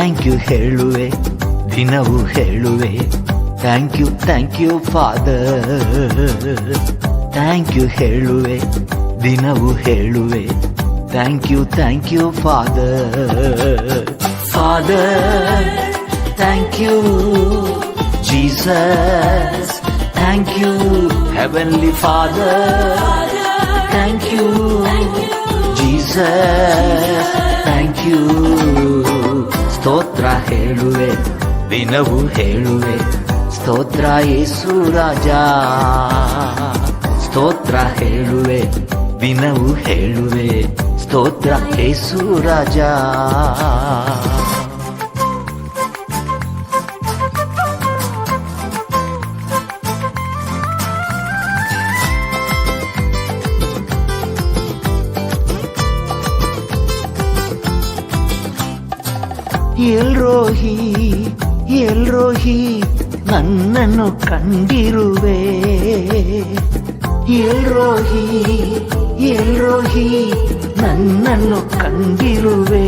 Thank you ಹೇಳುವೆ, ದಿನವೂ ಹೇಳುವೆ. Thank you father. Thank you ಹೇಳುವೆ, ದಿನವೂ ಹೇಳುವೆ. Thank you father. Father thank you, Jesus thank you, heavenly father thank you, Jesus thank you. ಸ್ತೋತ್ರ ಹೇಳುವೆ, ದಿನವೂ ಹೇಳುವೆ. ಸ್ತೋತ್ರ ಯೇಸು ರಾಜ. ಸ್ತೋತ್ರ ಹೇಳುವೆ, ದಿನವೂ ಹೇಳುವೆ. ಸ್ತೋತ್ರ ಯೇಸು ರಾಜ. ಎಲ್ರೋಹಿ ಎಲ್ರೋಹಿ ನನ್ನನ್ನು ಕಂಡಿರುವೆ. ಎಲ್ರೋಹಿ ಎಲ್ರೋಹಿ ನನ್ನನ್ನು ಕಂಡಿರುವೆ.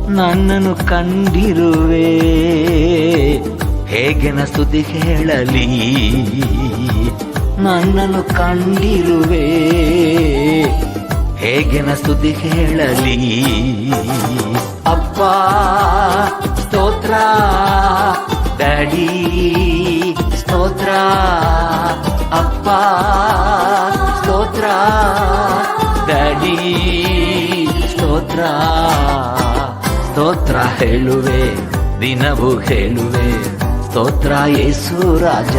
ನನ್ನನ್ನು ಕಂಡಿರುವೆ. ಹೇಗೆ ನ ಸ್ತುತಿ ಹೇಳಲಿ. ನನ್ನನ್ನು ಕಂಡಿರುವೆ. ಹೇಗೆ ನ ಸ್ತುತಿ ಹೇಳಲಿ. ಅಪ್ಪ ಸ್ತೋತ್ರ, ಡ್ಯಾಡಿ ಸ್ತೋತ್ರ. ಅಪ್ಪ ಸ್ತೋತ್ರ, ಡ್ಯಾಡಿ ಸ್ತೋತ್ರ. ಸ್ತೋತ್ರ ಹೇಳುವೆ, ದಿನವೂ ಹೇಳುವೆ. ಸ್ತೋತ್ರ ಯೇಸು ರಾಜ.